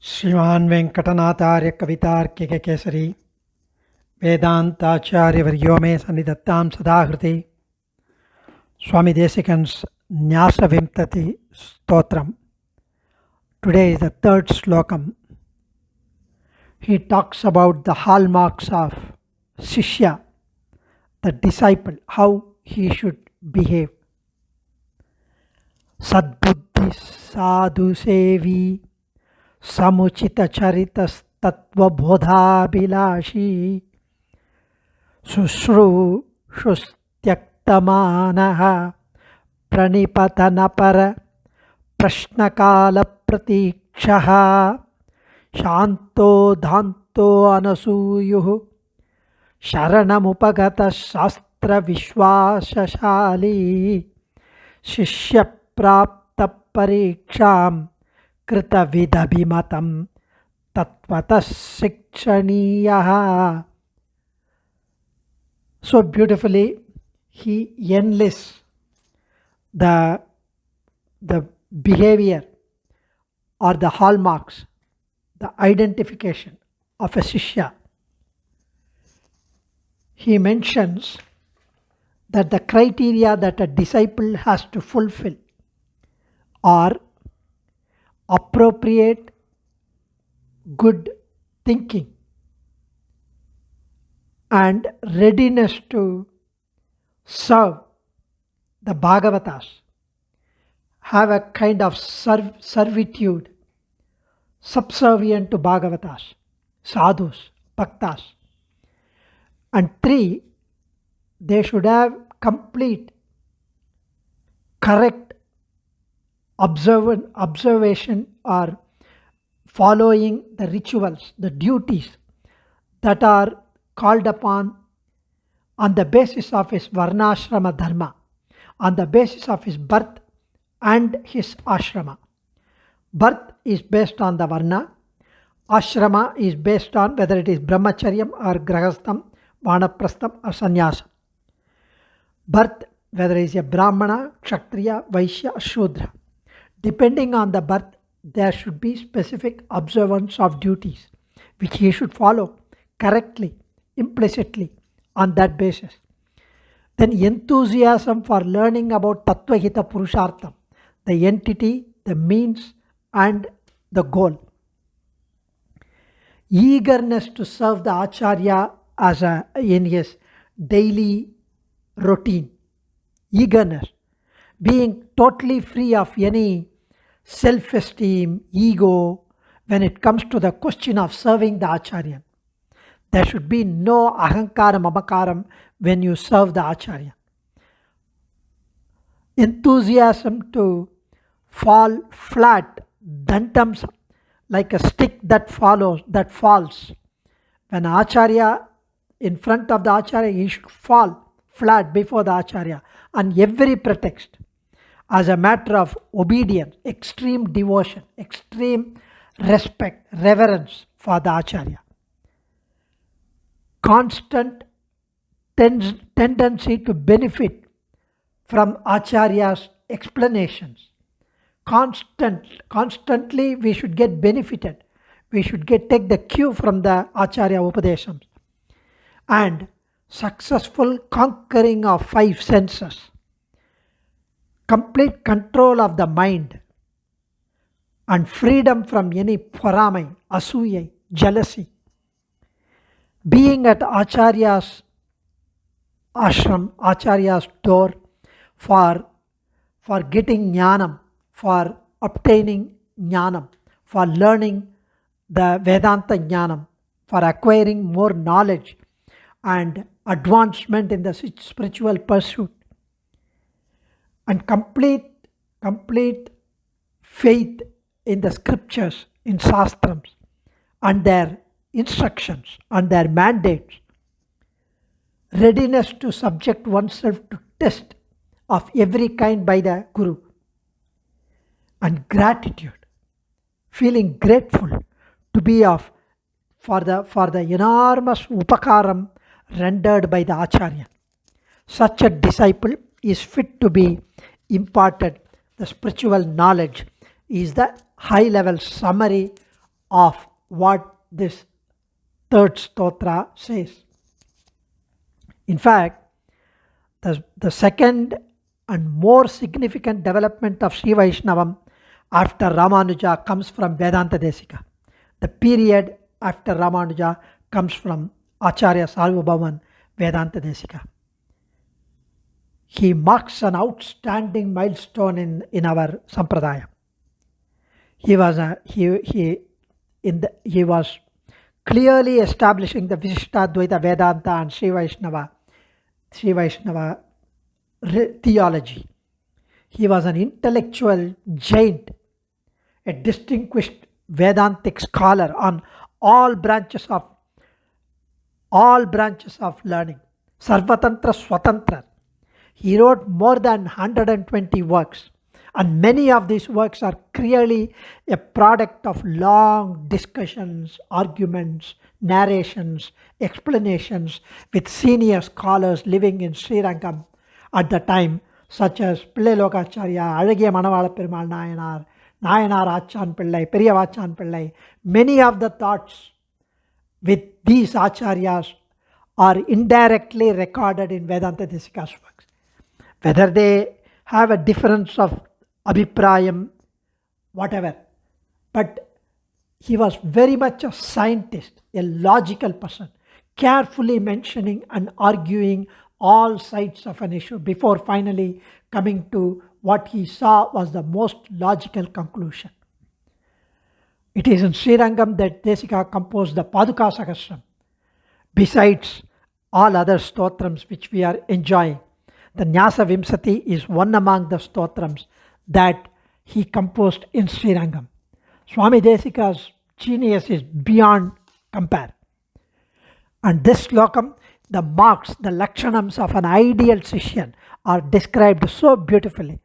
श्रीमान वेंकटनाथार्य कवितार्किक केसरी वेदांताचार्य वर्यो मे सन्निधत्तां सदा हृदि Swami Desikan's Nyaasa Vimshati Stotram. Today is the third slokam. He talks about the hallmarks of Shishya, the disciple, how he should behave. Sadbuddhi sadhu sevi samuchita charitas tattva bodha bilashi susru shustyaktamanaha pranipatanapara prashnakala pratikshaha shanto dhanto anasuyuh Sharanam shastra vishwasashali shishya prapta pariksham krita vidabhimatam tatvatas sikshaniyaha. So beautifully he enlists the behavior or the hallmarks, the identification of a Shishya. He mentions that the criteria that a disciple has to fulfill are appropriate good thinking and readiness to serve the Bhagavatas, have a kind of servitude, subservient to Bhagavatas, sadhus, bhaktas. And 3, they should have complete, correct observation or following the rituals, the duties that are called upon on the basis of his varnashrama dharma, on the basis of his birth and his ashrama. Birth is based on the varna, ashrama is based on whether it is brahmacharyam or grahastham, vanaprastham or sannyasam. Birth, whether it is a brahmana, kshatriya, vaishya or shudra. Depending on the birth, there should be specific observance of duties which he should follow correctly, implicitly on that basis. Then enthusiasm for learning about tattvahita purushartham, the entity, the means and the goal. Eagerness to serve the Acharya in his daily routine. Eagerness, being totally free of any self-esteem, ego when it comes to the question of serving the Acharya. There should be no ahankaram, mamakaram when you serve the Acharya. Enthusiasm to fall flat, dantams, like a stick that falls. When Acharya, in front of the Acharya, he should fall flat before the Acharya on every pretext as a matter of obedience, extreme devotion, extreme respect, reverence for the Acharya. Constant tendency to benefit from Acharya's explanations. Constantly we should get benefited. We should take the cue from the Acharya Upadeshams. And successful conquering of 5 senses. Complete control of the mind. And freedom from any paramai, asuyai, jealousy. Being at Acharya's ashram, Acharya's door for getting jnanam, for obtaining jnanam, for learning the Vedanta jnanam, for acquiring more knowledge and advancement in the spiritual pursuit. And complete faith in the scriptures, in sastrams, and their instructions and their mandates, readiness to subject oneself to test of every kind by the Guru, and gratitude, feeling grateful to be for the enormous upakaram rendered by the Acharya. Such a disciple is fit to be imparted the spiritual knowledge is the high level summary of what this third stotra says. In fact, the second and more significant development of Sri Vaishnavam after Ramanuja comes from Vedanta Desika. The period after Ramanuja comes from Acharya Sarvabhauman Vedanta Desika. He marks an outstanding milestone in our Sampradaya. He was clearly establishing the Vishishtadvaita Vedanta and Sri Vaishnava theology. He was an intellectual giant, a distinguished Vedantic scholar on all branches of learning. Sarvatantra Swatantra. He wrote more than 120 works, and many of these works are clearly a product of long discussions, arguments, narrations, explanations with senior scholars living in Srirangam at the time, such as slOkacharya, Alagiya Manavala Perumal Nayanar, Achan Pillai, Periyavachan Pillai. Many of the thoughts with these acharyas are indirectly recorded in Vedanta Desika's works. Whether they have a difference of abhiprayam, whatever, but he was very much a scientist, a logical person, carefully mentioning and arguing all sides of an issue before finally coming to what he saw was the most logical conclusion. It is in Srirangam that Desika composed the Paduka Sahasram. Besides all other stotrams which we are enjoying, the Nyaasa Vimshati is one among the stotrams that he composed in Srirangam. Swami Desika's genius is beyond compare. And this slokam, the marks, the lakshanams of an ideal Sishyan are described so beautifully.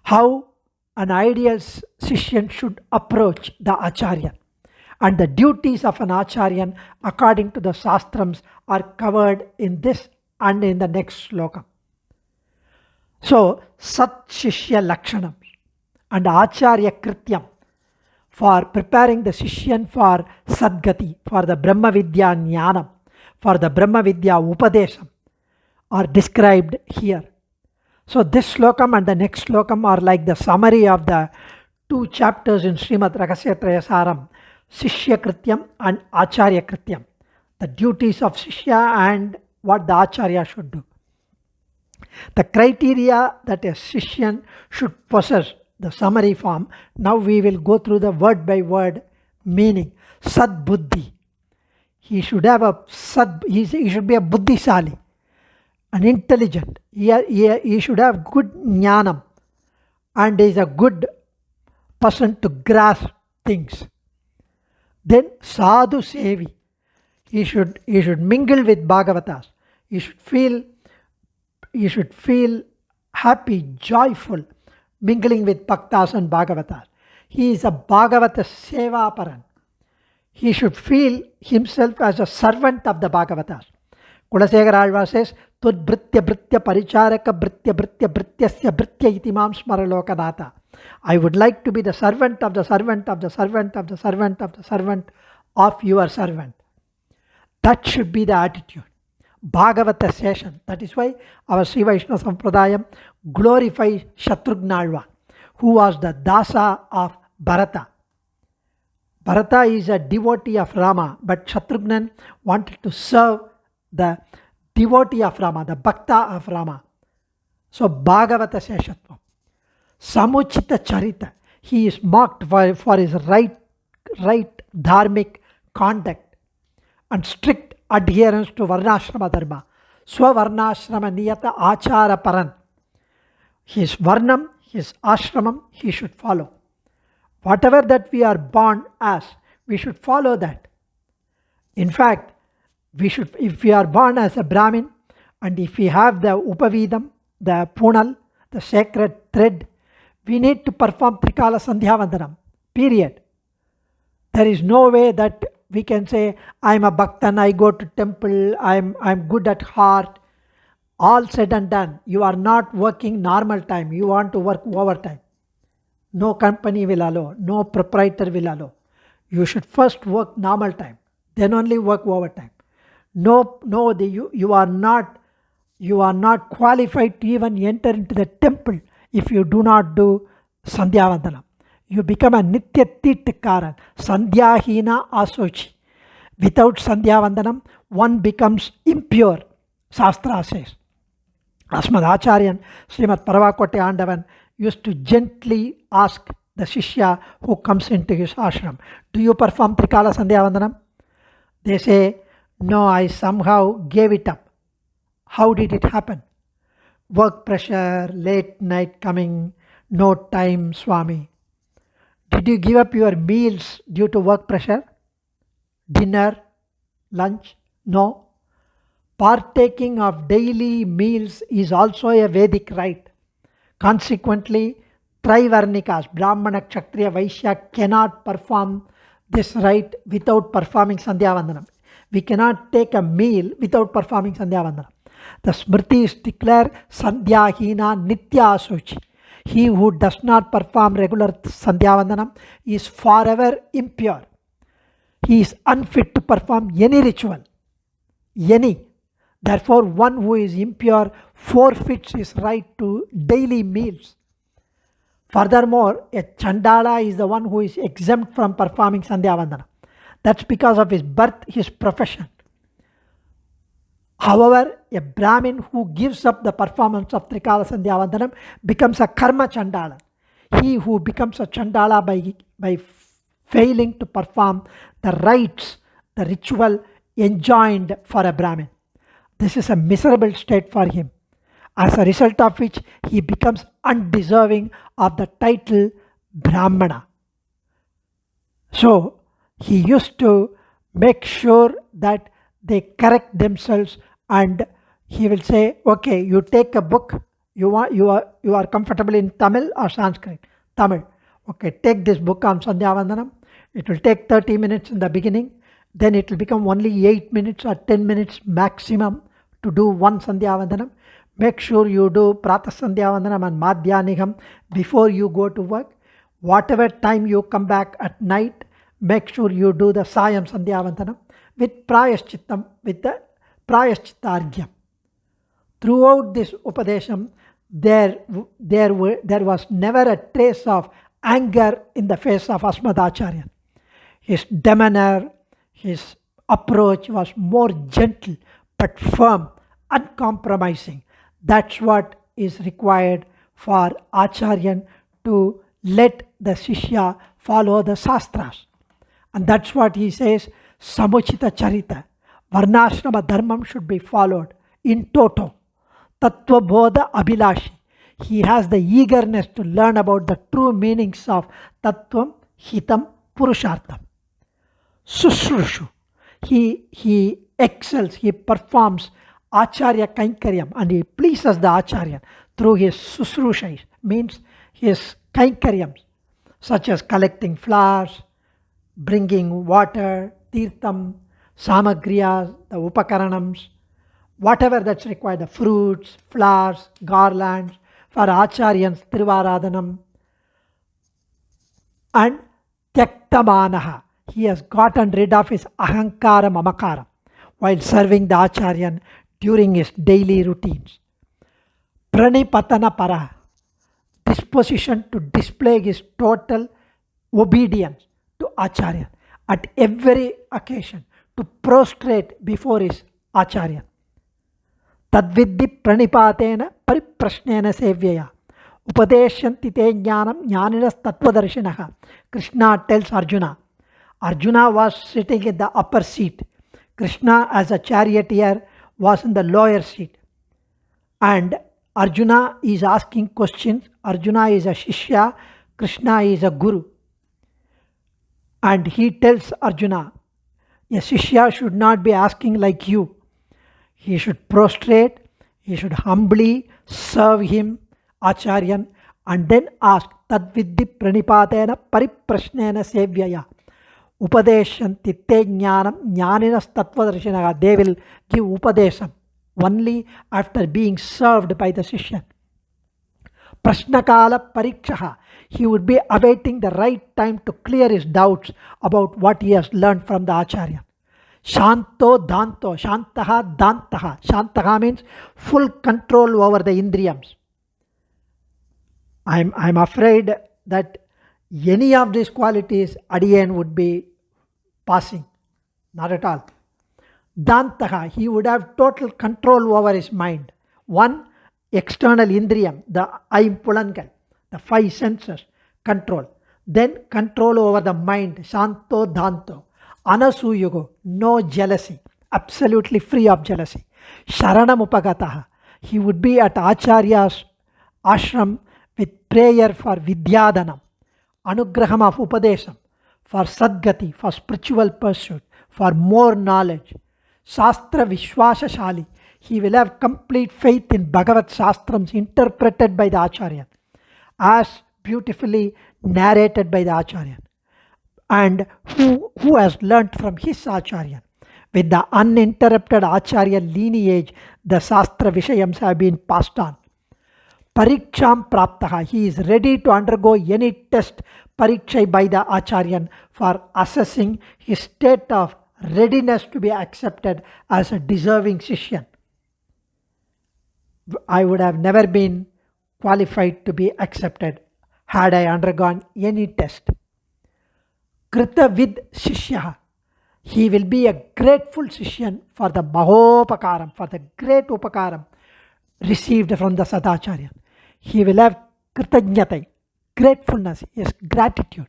How an ideal Sishyan should approach the Acharyan. And the duties of an Acharyan according to the Shastrams are covered in this and in the next sloka. So, Sat Shishya Lakshanam and Acharya Krityam for preparing the Shishyan for Sadgati, for the Brahma Vidya Jnanam, for the Brahma Vidya Upadesham are described here. So, this slokam and the next slokam are like the summary of the two chapters in Srimad Rahasya Trayasaram, Shishya Krityam and Acharya Krityam, the duties of Shishya and what the Acharya should do. The criteria that a Shishyan should possess, the summary form. Now we will go through the word by word meaning. Sad Buddhi. He should have he should be a Buddhisali, an intelligent. He should have good Jnanam and is a good person to grasp things. Then Sadhu Sevi. He should mingle with Bhagavatas. He should feel happy, joyful, mingling with Bhaktas and Bhagavatas. He is a Bhagavata Sevaparan. He should feel himself as a servant of the Bhagavatas. Kulasekara Alva says, Tud Britya Britya Paricharaka Britya Britya Brityasya Britya Itimam Smaralokanata. I would like to be the servant of the servant of the servant of the servant of the servant of your servant. That should be the attitude. Bhagavata session. That is why our Sri Vaishnava Sampradayam glorifies Shatrughnalva, who was the Dasa of Bharata. Bharata is a devotee of Rama, but Shatrugnan wanted to serve the devotee of Rama, the Bhakta of Rama. So Bhagavata Seshatva. Samuchita Charita. He is marked for his right dharmic conduct and strict adherence to Varnashrama Dharma. Swavarnashrama Niyata Achara Paran. His Varnam, his Ashramam, he should follow. Whatever that we are born as, we should follow that. In fact, if we are born as a Brahmin, and if we have the Upavidam, the Punal, the sacred thread, we need to perform Trikala Sandhya Vandanam. Period. There is no way that we can say, I am a Bhaktan, I go to temple, I am good at heart. All said and done, you are not working normal time, you want to work overtime. No company will allow, no proprietor will allow. You should first work normal time, then only work overtime. No, no, you are not qualified to even enter into the temple if you do not do Sandhyavandanam. You become a Nitya Tirthakaran, Sandhyahina Asochi. Without Sandhyavandanam, one becomes impure, Shastra says. Asmad Acharyan, Srimat Pravachana Andavan used to gently ask the Shishya who comes into his ashram, do you perform Trikala Sandhyavandanam? They say, no, I somehow gave it up. How did it happen? Work pressure, late night coming, no time, Swami. Did you give up your meals due to work pressure? Dinner, lunch? No. Partaking of daily meals is also a Vedic rite. Consequently, Trivarnikas, Brahmana, Kshatriya, Vaishya cannot perform this rite without performing Sandhyavandanam. We cannot take a meal without performing Sandhyavandanam. The Smritis declare Sandhyahina Nitya Asuchi. He who does not perform regular Sandhyavandanam is forever impure. He is unfit to perform any ritual. Any. Therefore, one who is impure forfeits his right to daily meals. Furthermore, a Chandala is the one who is exempt from performing Sandhyavandanam. That's because of his birth, his profession. However, a Brahmin who gives up the performance of Trikala Sandhyavandanam becomes a Karma Chandala. He who becomes a Chandala by failing to perform the rites, the ritual enjoined for a Brahmin. This is a miserable state for him, as a result of which he becomes undeserving of the title Brahmana. So, he used to make sure that they correct themselves, and he will say, okay, you take a book, you are comfortable in Tamil or Sanskrit? Tamil. Okay, take this book on Sandhyavandanam. It will take 30 minutes in the beginning, then it will become only 8 minutes or 10 minutes maximum to do one Sandhyavandanam. Make sure you do Pratha Sandhyavandanam and Madhyanigam before you go to work. Whatever time you come back at night, make sure you do the Sayam Sandhyavandanam with Prayashchittam, with the Prayashchitta Argyam. Throughout this Upadesham, there was never a trace of anger in the face of Asmad Acharyan. His demeanor, his approach was more gentle but firm, uncompromising. That's what is required for Acharyan to let the Shishya follow the Shastras. And that's what he says, Samuchita Charita. Varnashrama Dharmam should be followed in toto. Tattva Bodha Abhilashi. He has the eagerness to learn about the true meanings of Tattvam, Hitam, Purushartham. Susrushu. He excels, he performs Acharya Kainkaryam, and he pleases the Acharya through his Susrushais, means his Kainkaryams, such as collecting flowers, bringing water, Tirtham, Samagriyas, the Upakaranams, whatever that's required, the fruits, flowers, garlands, for Acharyans, Thiruvaradhanam, and Tyaktamanaha. He has gotten rid of his Ahankara Mamakara while serving the Acharyan during his daily routines. Pranipatana Para, disposition to display his total obedience to Acharya at every occasion, to prostrate before his Acharya. Tadviddi pranipatena pariprashnena sevyaya. Upadeshyanti te jnanam jnaninas tattvadarshinaha. Krishna tells Arjuna. Arjuna was sitting in the upper seat. Krishna, as a charioteer, was in the lower seat. And Arjuna is asking questions. Arjuna is a Shishya. Krishna is a Guru. And he tells Arjuna, a Shishya should not be asking like you. He should prostrate, he should humbly serve him, Acharyan, and then ask, Tadviddi pranipatena pariprashnena sevyaya. Upadeshyanti te jnanam jnaninas tattvadarshinaha. They will give upadesham only after being served by the Shishyan. Prashnakala parikshaha. He would be awaiting the right time to clear his doubts about what he has learned from the Acharya. Shanto Danto, Shantaha Dantaha. Shantaha means full control over the Indriyams. I'm afraid that any of these qualities Adiyen would be passing. Not at all. Dantaha, he would have total control over his mind. One, external Indriyam, the Aimpulangal, the five senses, control. Then control over the mind, Shanto Danto. Anasuyugo, no jealousy, absolutely free of jealousy. Sharanam Upagataha, he would be at Acharya's ashram with prayer for Vidyadhanam, Anugraham of Upadesham, for Sadgati, for spiritual pursuit, for more knowledge. Shastra Vishwasashali, he will have complete faith in Bhagavad Shastrams interpreted by the Acharyan, as beautifully narrated by the Acharyan, and who has learnt from his Acharyan. With the uninterrupted Acharya lineage, the Shastra Vishayams have been passed on. Pariksham Praptaha, he is ready to undergo any test parikshay by the Acharyan for assessing his state of readiness to be accepted as a deserving Shishyan. I would have never been qualified to be accepted had I undergone any test. Kritavid Shishya, he will be a grateful Shishyan for the Mahopakaram, for the great Upakaram received from the Sadacharya. He will have Kritagnatai, gratefulness, yes, gratitude.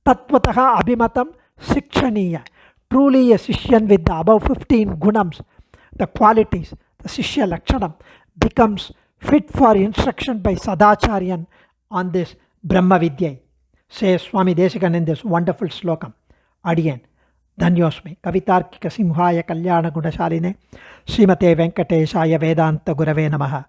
Tattvataha Abhimatam Sikshaniya, truly a Shishyan with the above 15 gunams, the qualities, the Shishya Lakshanam, becomes fit for instruction by Sadacharyan on this Brahma Vidya, says Swami Dasakam in this wonderful slokam. Adiyen, Dhanyosmi, Kavitarkika Simhaya Kalyana Gunashaline, Srimathe Venkateshaya Vedanta Gurave Namaha.